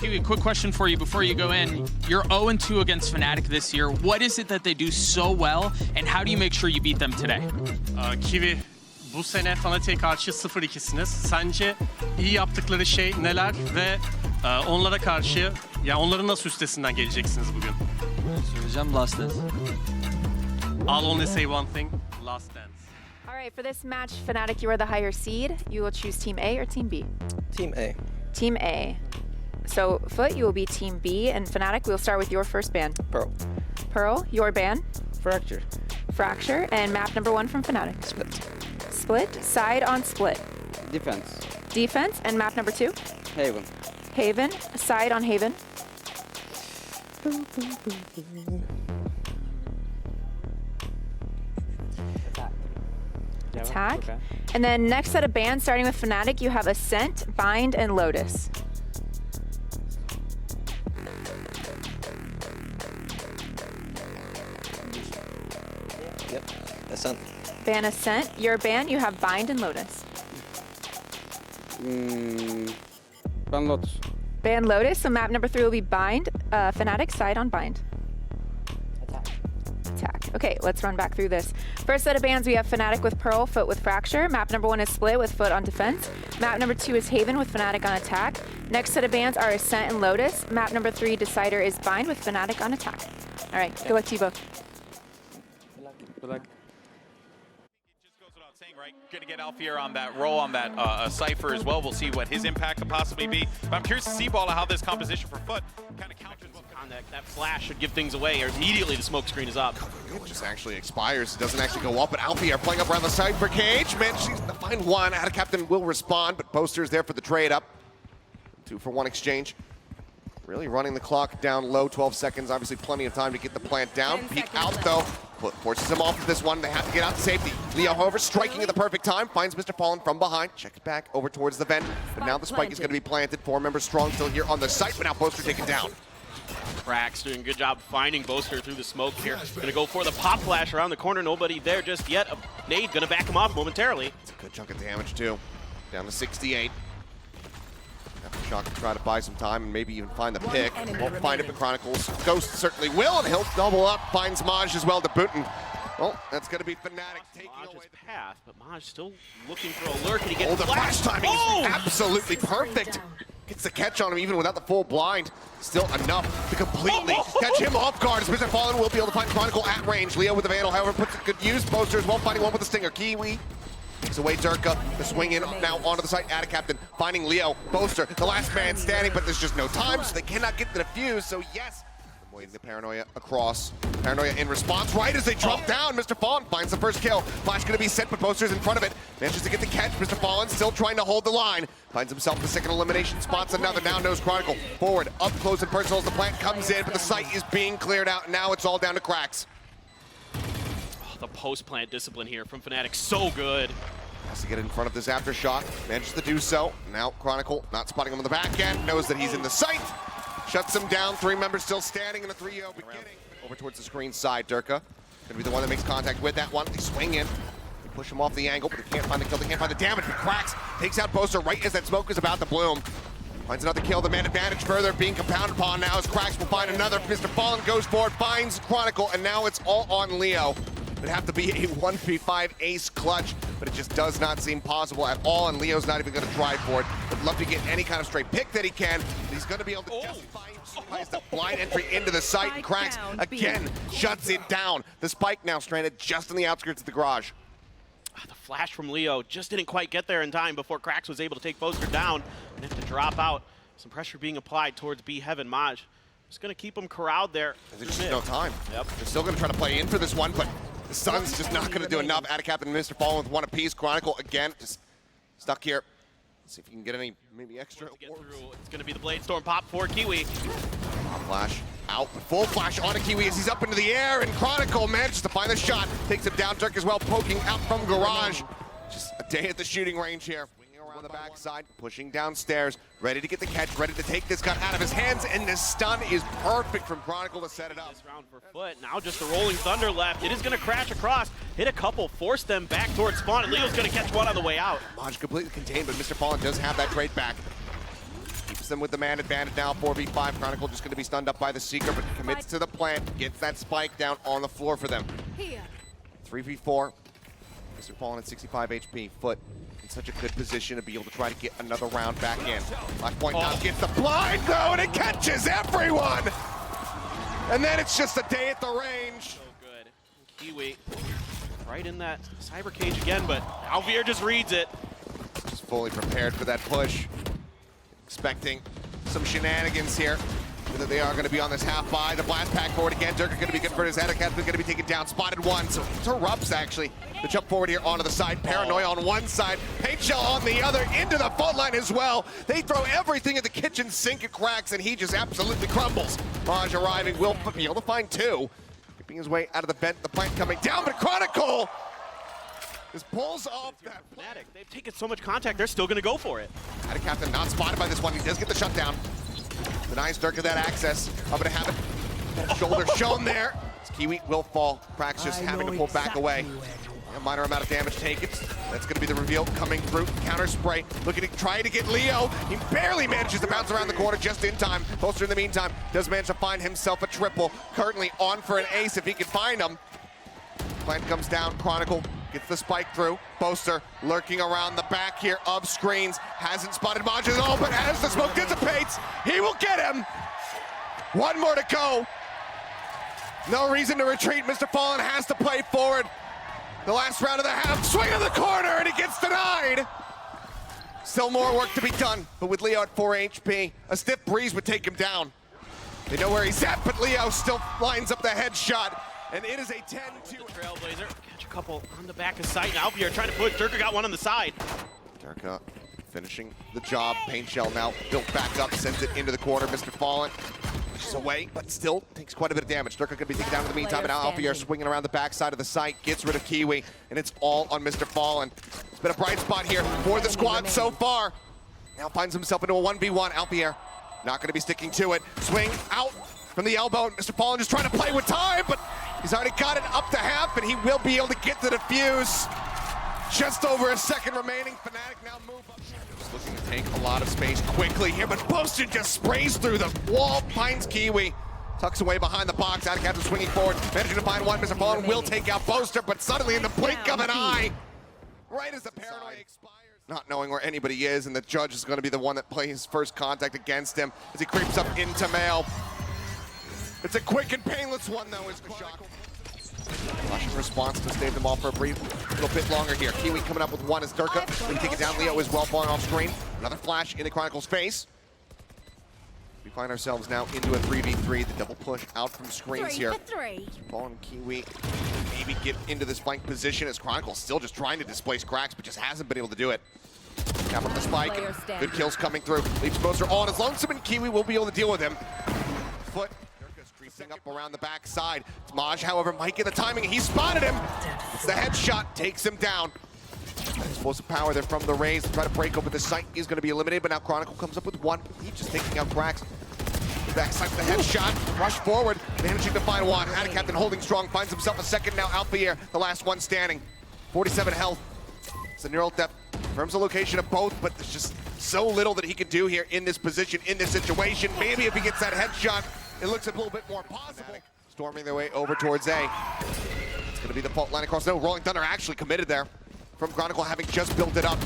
Kiwi, quick question for you before you go in. You're 0-2 against Fnatic this year. What is it that they do so well, and how do you make sure you beat them today? Kiwi, bu sene Fnatic'e karşı 0-2'siniz. Sence iyi yaptıkları şey neler ve onlara karşı, ya onların nasıl üstesinden geleceksiniz bugün? Söyleyeceğim Last Dance. I'll only say one thing, last dance. All right, for this match, Fnatic, you are the higher seed. You will choose Team A or Team B? Team A. Team A. So, FUT, you will be Team B, and Fnatic, we'll start with your first ban. Pearl. Pearl, your ban? Fracture. Fracture, and map number 1 from Fnatic. Split. Split, side on split. Defense. Defense, and map number 2? Haven. Haven, side on Haven. Attack. Okay. And then next set of bans, starting with Fnatic, you have Ascent, Bind, and Lotus. Yep. Ascent. Ban Ascent. Your ban, you have Bind and Lotus. Ben Lotus. Ban Lotus, so map number 3 will be Bind. Fnatic, side on Bind. Attack. Okay, let's run back through this. First set of bans, we have Fnatic with Pearl, FUT with Fracture. Map number 1 is Split with FUT on defense. Map number 2 is Haven with Fnatic on attack. Next set of bans are Ascent and Lotus. Map number 3, Decider, is Bind with Fnatic on attack. All right, good luck to you both. Good luck. Right, going to get Alfier on that roll on that Cypher as well. We'll see what his impact could possibly be. But I'm curious to see, Balla, how this composition for FUT kind of counters what that flash should give things away, or immediately the smoke screen is up. It just actually expires. It doesn't actually go up, but Alfier playing up around the side for Cage. Manages to find one. Out of Captain will respond, but Poster's there for the trade up. 2-for-1 exchange. Really running the clock down low, 12 seconds. Obviously plenty of time to get the plant down. Peek out though. Forces him off of this one. They have to get out to safety. Leo, however, striking at the perfect time. Finds Mr. Fallen from behind. Checks back over towards the vent. But now the spike is going to be planted. 4 members strong still here on the site, but now Poster taken down. Krax doing a good job finding Boaster through the smoke here. Gonna go for the pop flash around the corner. Nobody there just yet. A nade gonna back him off momentarily. It's a good chunk of damage too. Down to 68. Shock to try to buy some time and maybe even find the pick. Won't find it, but Chronicles Ghost certainly will, and he'll double up. Finds Maj as well to boot. Well, that's going to be Fnatic taking away the path, but Maj still looking for a lurk, and he gets the flash timing is absolutely perfect. Gets the catch on him even without the full blind. Still enough to completely catch him off guard as Mr. Fallen will be able to find Chronicle at range. Leo with the Vandal, however, puts a good use. Poster as well, finding one with the Stinger. Kiwi takes away Durka. The swing in now onto the site. Atta Captain finding Leo. Boaster, the last man standing, but there's just no time, so they cannot get the defuse. So yes, waiting the Paranoia across. Paranoia in response right as they drop down. Mr. Fallen finds the first kill. Flash going to be set, but Boaster's in front of it. Manages to get the catch. Mr. Fallen still trying to hold the line. Finds himself the second elimination. Spots another. Now knows Chronicle. Forward, up close and personal as the plant comes in, but the site is being cleared out. Now it's all down to Krax. The post-plant discipline here from Fnatic, so good. Has to get in front of this aftershock, manages to do so. Now Chronicle not spotting him on the back end, knows that he's in the site. Shuts him down, 3 members still standing in a 3-0 beginning. Over towards the screen side, Durka. Gonna be the one that makes contact with that one. They swing in, they push him off the angle, but they can't find the kill, they can't find the damage. But Krax takes out Boaster right as that smoke is about to bloom. Finds another kill, the man advantage further being compounded upon now as Krax will find another. Mr. Fallen goes forward, finds Chronicle, and now it's all on Leo. It'd have to be a 1v5 ace clutch, but it just does not seem possible at all, and Leo's not even going to try for it. Would love to get any kind of straight pick that he can, but he's going to be able to justify the blind entry into the site, and Krax again shuts it down. The spike now stranded just on the outskirts of the garage. The flash from Leo just didn't quite get there in time before Krax was able to take Boaster down and have to drop out. Some pressure being applied towards B Heaven. Maj just going to keep him corralled there. There's just no time. Yep. They're still going to try to play in for this one, but the Sun's just not going to do enough. Atta Captain and Mr. Fallen with one apiece. Chronicle again, just stuck here. Let's see if you can get any maybe extra. It's going to be the Blade Storm pop for Kiwi. Flash out, full flash onto Kiwi as he's up into the air, and Chronicle manages to find the shot. Takes him down, Dirk as well, poking out from garage. Just a day at the shooting range here. On the backside, pushing downstairs, ready to get the catch, ready to take this gun out of his hands, and this stun is perfect from Chronicle to set it up. This round for FUT, now just the Rolling Thunder left. It is going to crash across, hit a couple, force them back towards spawn, and Leo's going to catch one on the way out. Maj completely contained, but Mr. Fallen does have that trade back. Traps them with the man advantage now, 4v5. Chronicle just going to be stunned up by the Seeker, but commits to the plant, gets that spike down on the floor for them. 3v4. Mr. Fallen at 65 HP. FUT in such a good position to be able to try to get another round back in. Last point now gets the blind though, and it catches everyone! And then it's just a day at the range. So good. Kiwi right in that cyber cage again, but Alvier just reads it. Just fully prepared for that push. Expecting some shenanigans here. Whether they are going to be on this half buy. The blast pack forward again. Durka going to be good for his head. Academy going to be taken down. Spotted one. So interrupts actually the jump forward here onto the side. Paranoia on one side. Paint Shell on the other. Into the front line as well. They throw everything at the kitchen sink. It cracks and he just absolutely crumbles. Maj arriving. Will be able to find two. Keeping his way out of the vent. The plant coming down. But Chronicle just pulls off that Fnatic. They've taken so much contact. They're still going to go for it. Fnatic captain not spotted by this one. He does get the shutdown. Denies Durka that access. I'm going to have it. Shoulder shown there. Kiwi will fall. Cracks just having to pull back away. A minor amount of damage taken. That's going to be the reveal coming through. Counter spray. Looking to try to get Leo. He barely manages to bounce around the corner just in time. Poster in the meantime does manage to find himself a triple. Currently on for an ace if he can find him. Plant comes down. Chronicle gets the spike through. Boaster lurking around the back here of screens. Hasn't spotted Maj at all, but as the smoke dissipates, he will get him. One more to go. No reason to retreat. Mr. Fallen has to play forward. The last round of the half. Swing in the corner, and he gets denied. Still more work to be done, but with Leo at 4 HP, a stiff breeze would take him down. They know where he's at, but Leo still lines up the headshot. And it is a 10-2. Trailblazer catch a couple on the back of sight. Now Alvier trying to push. Durka got one on the side. Durka finishing the job. Paint Shell now built back up, sends it into the corner. Mr. Fallen pushes away, but still takes quite a bit of damage. Durka going to be taken down in the meantime, and now Alvier swinging around the backside of the site, gets rid of Kiwi, and it's all on Mr. Fallen. It's been a bright spot here for the squad so far. Now finds himself into a 1v1. Alvier not going to be sticking to it. Swing out from the elbow, and Mr. Fallen just trying to play with time, but he's already got it up to half, and he will be able to get to the fuse. Just over a second remaining. Fnatic now move up. Just looking to take a lot of space quickly here, but Boasted just sprays through the wall, finds Kiwi. Tucks away behind the box. Out of captain swinging forward, managing to find one. Mr. Fallen will take out Boaster, but suddenly in the blink of an eye, right as the paranoia expires, not knowing where anybody is, and the judge is going to be the one that plays first contact against him as he creeps up into Mail. It's a quick and painless one, though, is Chronicle. Russian response to save them all for a brief little bit longer here. Kiwi coming up with one as Durka. When taking down Leo as well, falling off screen. Another flash into Chronicle's face. We find ourselves now into a 3v3. The double push out from screens here. Fallen Kiwi maybe get into this flank position as Chronicle still just trying to displace Cracks, but just hasn't been able to do it. Tap on the spike. Good kills coming through. Leaves Boaster all on his lonesome, and Kiwi will be able to deal with him. FUT creeping up around the backside. Maj, however, might get the timing. He spotted him. It's the headshot, takes him down. Explosive power there from the Rays to try to break open the site. He's going to be eliminated, but now Chronicle comes up with one. He's just taking out Cracks. Backside the headshot, rush forward, managing to find one. Out of captain holding strong, finds himself a second now. Alvier, the last one standing. 47 health. It's a neural depth. Confirms the location of both, but there's just so little that he can do here in this position, in this situation. Maybe if he gets that headshot, it looks a little bit more possible. Storming their way over towards A. It's going to be the fault line across. No, Rolling Thunder actually committed there from Chronicle, having just built it up.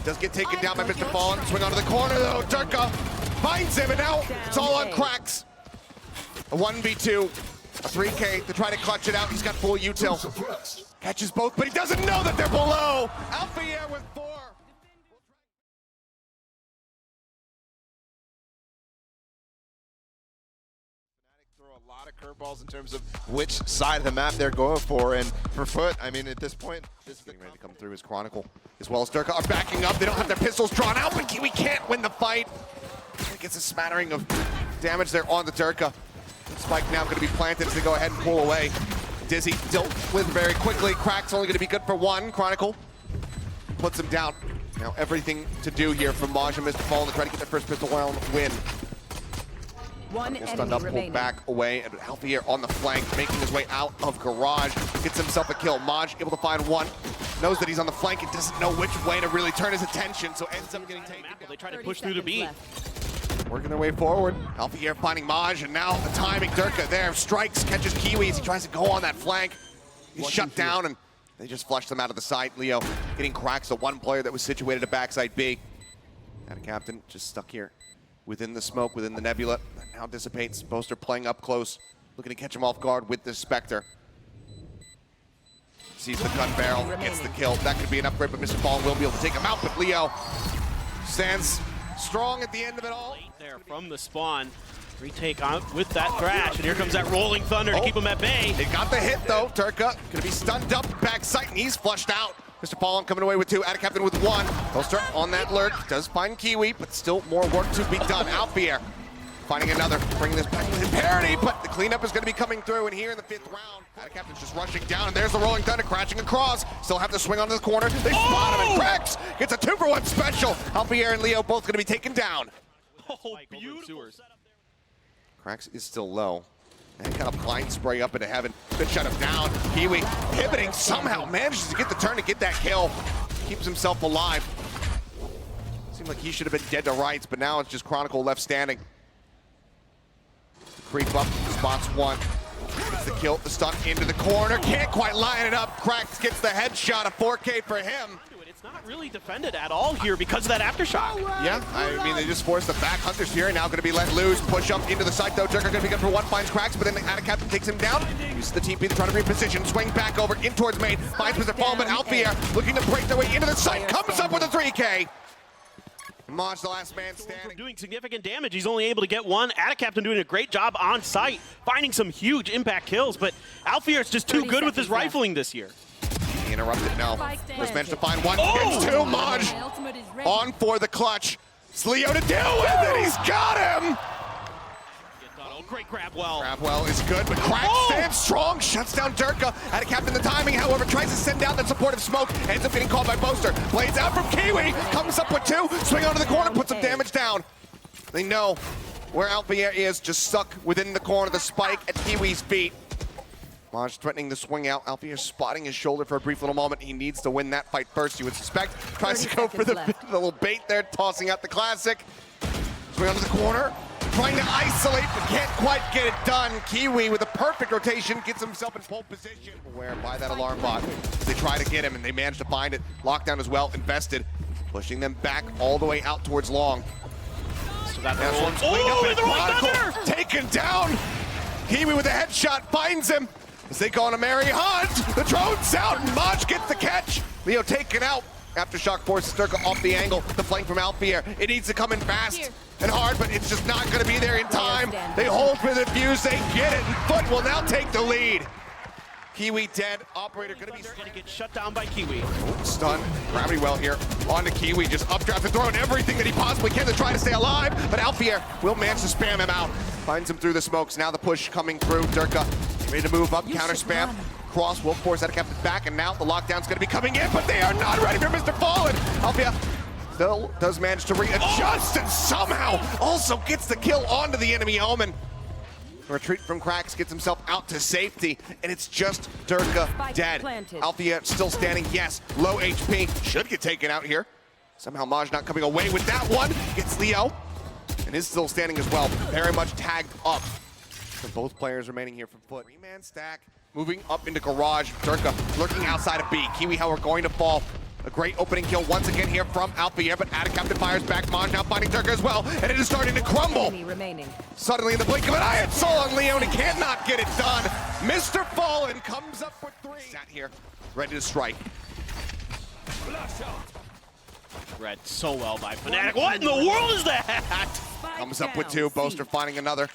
Does get taken down by Mr. Fallen. Swing onto the corner though. Durka finds him, and now it's all on Cracks. A 1v2, a 3K to try to clutch it out. He's got full util. Catches both, but he doesn't know that they're below. Alvier with 4. Throw a lot of curveballs in terms of which side of the map they're going for, and for FUT, I mean, at this point, this is ready to come through as Chronicle, as well as Durka are backing up. They don't have their pistols drawn out, but Kiwi can't win the fight. Gets a smattering of damage there on the Durka. Spike now going to be planted as they go ahead and pull away. Dizzy dealt with very quickly. Crack's only going to be good for one. Chronicle puts him down. Now everything to do here from Maj and Mr. Fallen to try to get their first pistol round win. One Stunned up, pulled back away, and Alvier on the flank, making his way out of Garage. Gets himself a kill. Maj able to find one. Knows that he's on the flank and doesn't know which way to really turn his attention, so ends up getting taken. They try to push through to B. working their way forward. Alpha here finding Maj, and now the timing. Durka there strikes, catches Kiwi as he tries to go on that flank. He's shut down, and they just flushed them out of the site. Leo getting cracks, the one player that was situated at backside B. And a captain just stuck here within the smoke, within the nebula. That now dissipates. Boaster playing up close, looking to catch him off guard with this Spectre. Sees the gun barrel, gets the kill. That could be an upgrade, but Mr. Fallen will be able to take him out. But Leo stands strong at the end of it all. There from the spawn. Retake on with that crash, and here comes that rolling thunder to keep him at bay. They got the hit though. Turka gonna be stunned up back sight, and he's flushed out. Mr. Fallen coming away with 2, Atta Captain with 1. Poster on that lurk, does find Kiwi, but still more work to be done. Alfier finding another, bringing this back in parity, but the cleanup is gonna be coming through, and here in the 5th round, Atta Captain's just rushing down, and there's the rolling thunder crashing across. Still have to swing onto the corner. They spot him, and Cracks gets a 2-for-1 special. Alfier and Leo both gonna be taken down. Oh, beautiful. Cracks is still low. And kind of blind spray up into heaven. Good shut him down. Kiwi pivoting somehow manages to get the turn to get that kill. Keeps himself alive. Seemed like he should have been dead to rights, but now it's just Chronicle left standing. Creep up, spots 1. Gets the kill, the stun into the corner. Can't quite line it up. Cracks gets the headshot, a 4K for him. It's not really defended at all here because of that aftershock. Yeah, I mean, they just forced the back. Hunter's here, now going to be let loose. Push up into the site, though. Jerker going to be good for 1, finds Cracks, but then the Atta Captain takes him down. Uses the TP to try to reposition. Swing back over in towards main. Finds Mr. Fallen, but Alfier looking to break their way into the site. Comes up with a 3K. Maj, the last man standing. Doing significant damage. He's only able to get 1. Atta Captain doing a great job on site, finding some huge impact kills, but Alfier is just too good with his rifling this year. Interrupted now. Just managed to find 1. Gets 2. Maj on for the clutch. It's Leo to deal with it. He's got him. Oh, great grab well. Grab well is good, but Crack stands strong. Shuts down Durka. Atta Captain the timing, however, tries to send down that supportive smoke. Ends up getting called by Boaster. Blades out from Kiwi. Comes up with 2. Swing onto the corner, puts some damage down. They know where Alfier is, just stuck within the corner. The spike at Kiwi's feet. Maj threatening the swing out. Alfier spotting his shoulder for a brief little moment. He needs to win that fight first, you would suspect. Tries to go for the little bait there, tossing out the classic. Swing onto the corner. Trying to isolate, but can't quite get it done. Kiwi with a perfect rotation gets himself in pole position. Aware by that alarm bot. They try to get him, and they manage to find it. Lockdown as well, invested. Pushing them back all the way out towards long. So that taken down. Kiwi with a headshot finds him. As they go on a merry hunt, the drone's out, and Maj gets the catch. Leo taken out. Aftershock forces Durka off the angle. The flank from Alfier. It needs to come in fast and hard, but it's just not going to be there in time. They hold for the fuse. They get it, and FUT will now take the lead. Kiwi dead. Operator going to be going to get shut down by Kiwi. Stunned. Gravity well here. On to Kiwi. Just updraft and throwing everything that he possibly can to try to stay alive, but Alfier will manage to spam him out. Finds him through the smokes. Now the push coming through. Durka ready to move up, counter spam. Cross will force Atta Captain back, and now the lockdown's going to be coming in, but they are not ready for Mr. Fallen. Alfier still does manage to readjust and somehow also gets the kill onto the enemy Omen. Retreat from Cracks gets himself out to safety, and it's just Durka dead. Alfier still standing, yes, low HP, should get taken out here. Somehow Maj not coming away with that one. Gets Leo, and is still standing as well, very much tagged up. So both players remaining here from FUT. 3-man stack, moving up into garage. Durka lurking outside of B. Kiwi, however, going to fall. A great opening kill once again here from Alfier, but Atta Captain fires back. Maj now finding Durka as well, and it is starting to crumble. Suddenly in the blink of an eye, it's Soul on Leon. He cannot get it done. Mr. Fallen comes up with 3. Sat here, ready to strike. Read so well by Fnatic. What in the world is that? Comes up with 2. Boaster finding another.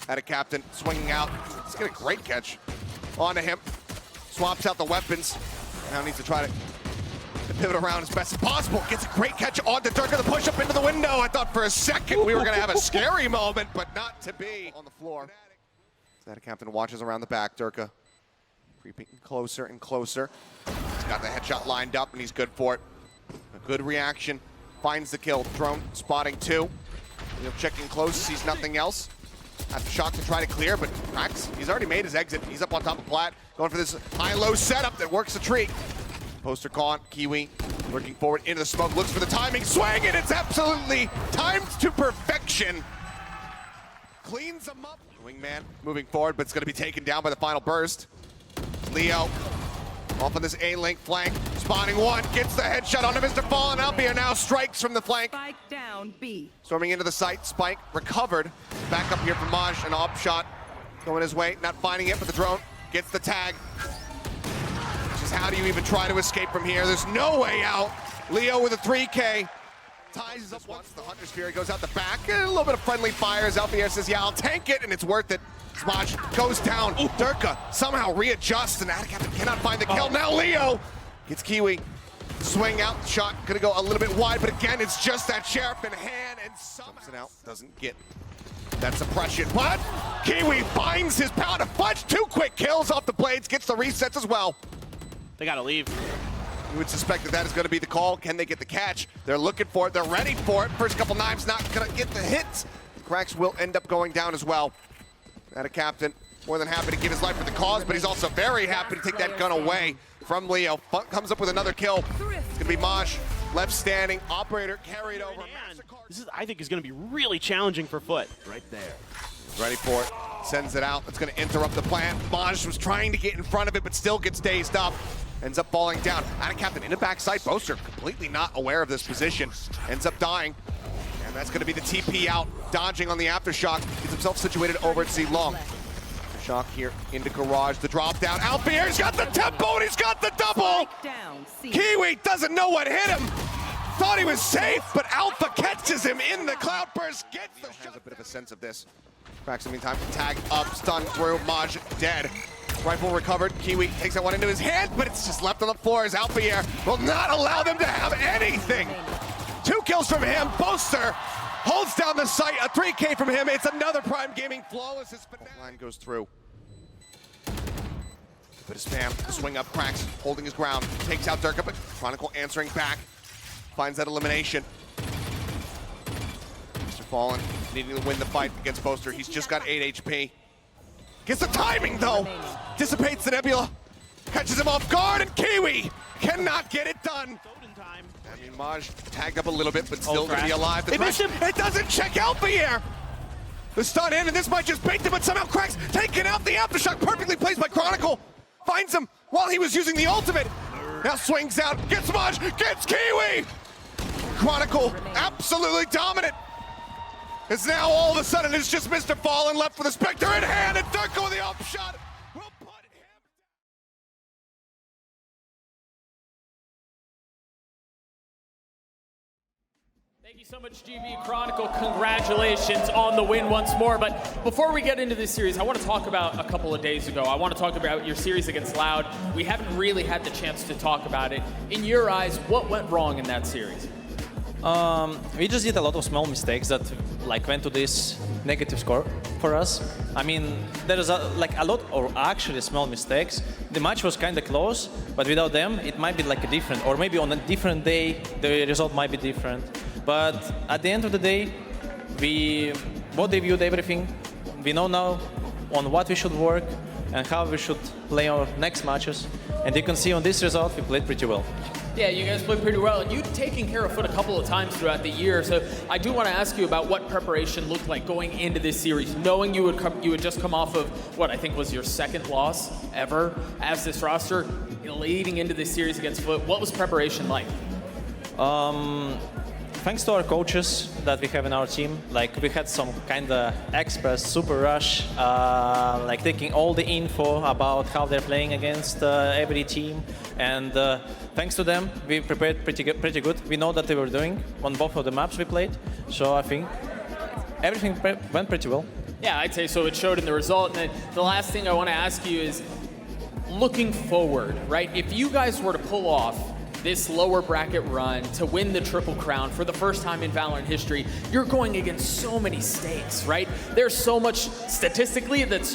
Atta Captain swinging out. Let's get a great catch onto him. Swaps out the weapons. Now needs to try to pivot around as best as possible. Gets a great catch onto Durka. The push up into the window. I thought for a second we were going to have a scary moment, but not to be. On the floor. Atta Captain watches around the back. Durka creeping closer and closer. He's got the headshot lined up, and he's good for it. A good reaction. Finds the kill. Drone spotting 2. Checking close, sees nothing else. Aftershock to try to clear, but Cracks, he's already made his exit. He's up on top of Plat, going for this high-low setup that works the treat. Poster gone, Kiwi Looking forward into the smoke, looks for the timing, swing, and it's absolutely timed to perfection. Cleans them up. Wingman moving forward, but it's going to be taken down by the final burst. Leo off on this A-link flank, spawning one, gets the headshot onto Mr. Fallen. Albier now strikes from the flank. Spike down B. Storming into the site, Spike recovered. Back up here from Maj, an op shot going his way, not finding it, but the drone gets the tag. Just how do you even try to escape from here? There's no way out. Leo with a 3K. Ties up once the Hunter's Fury goes out the back. A little bit of friendly fires. Albier says, yeah, I'll tank it, and it's worth it. Smaj goes down. Durka somehow readjusts, and Adacaptain cannot find the kill. Now Leo gets Kiwi. Swing out, shot gonna go a little bit wide, but again, it's just that Sheriff in hand, and somehow it out. Doesn't get that suppression, but Kiwi finds his power to punch. 2 quick kills off the blades, gets the resets as well. They gotta leave. You would suspect that that is going to be the call. Can they get the catch? They're looking for it. They're ready for it. First couple knives not going to get the hits. Cracks will end up going down as well. Adacaptain more than happy to give his life for the cause, but he's also very happy to take that gun away from Leo. Funk comes up with another kill. It's going to be Maj, left standing. Operator carried over. This is, I think, is going to be really challenging for FUT. Right there. Ready for it. Sends it out. It's going to interrupt the plan. Maj was trying to get in front of it, but still gets dazed up. Ends up falling down. Adacaptain in the backside. Boaster completely not aware of this position. Ends up dying. And that's going to be the TP out. Dodging on the aftershock. Gets himself situated over at C long. Shock here into garage. The drop down. Albier's got the tempo and he's got the double. Down C. Kiwi doesn't know what hit him. Thought he was safe, but Alpha catches him in the cloudburst. Gets the shot. Has a bit of a sense of this. Cracks in the meantime. Tag up. Stun through. Maj dead. Rifle recovered. Kiwi takes that one into his hand, but it's just left on the floor as Alpier will not allow them to have anything. 2 kills from him. Boaster holds down the site. A 3K from him. It's another Prime Gaming flawless. His line goes through. Bit of spam. The swing up. Cracks holding his ground. Takes out Durka, but Chronicle answering back. Finds that elimination. Mr. Fallen needing to win the fight against Boaster. He's just got 8 HP. Gets the timing though. Dissipates the Nebula. Catches him off guard, and Kiwi cannot get it done. I mean, Maj tagged up a little bit, but still going to be alive. The missed him. It doesn't check out the air. The stun in, and this might just bait them, but somehow Cracks taking out the aftershock. Perfectly placed by Chronicle. Finds him while he was using the ultimate. Now swings out, gets Maj, gets Kiwi. Chronicle absolutely dominant. It's now all of a sudden it's just Mr. Fallen left with the Spectre in hand, and Durka with the up shot will put him. Thank you so much, GB Chronicle. Congratulations on the win once more. But before we get into this series, I want to talk about a couple of days ago. I want to talk about your series against Loud. We haven't really had the chance to talk about it. In your eyes, what went wrong in that series? We just did a lot of small mistakes that went to this negative score for us. I mean, there is a lot, or actually small mistakes. The match was kind of close, but without them, it might be different, or maybe on a different day, the result might be different. But at the end of the day, we both reviewed everything. We know now on what we should work and how we should play our next matches. And you can see on this result, we played pretty well. Yeah, you guys played pretty well, and you've taken care of FUT a couple of times throughout the year. So I do want to ask you about what preparation looked like going into this series, knowing you would just come off of what I think was your 2nd loss ever as this roster, leading into this series against FUT. What was preparation like? Thanks to our coaches that we have in our team, we had some kind of express super rush, taking all the info about how they're playing against every team, and thanks to them, we prepared pretty good. We know that they were doing on both of the maps we played, so I think everything went pretty well. Yeah, I'd say so. It showed in the result. And then the last thing I want to ask you is, looking forward, right? If you guys were to pull off this lower bracket run to win the Triple Crown for the first time in Valorant history, you're going against so many stakes, right? There's so much statistically that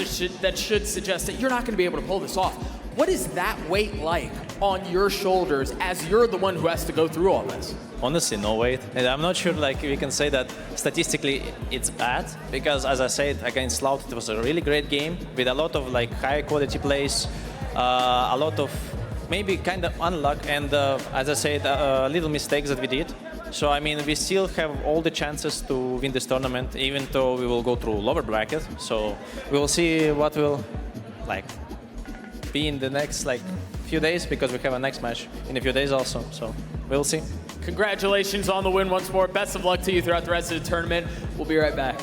should suggest that you're not going to be able to pull this off. What is that weight like on your shoulders as you're the one who has to go through all this? Honestly, no weight. And I'm not sure we can say that statistically it's bad, because as I said, against Loud, it was a really great game with a lot of high quality plays, a lot of maybe kind of unluck and, as I said, little mistakes that we did. So, I mean, we still have all the chances to win this tournament, even though we will go through lower bracket. So we will see what will be in the next few days, because we have a next match in a few days also. So we'll see. Congratulations on the win once more. Best of luck to you throughout the rest of the tournament. We'll be right back.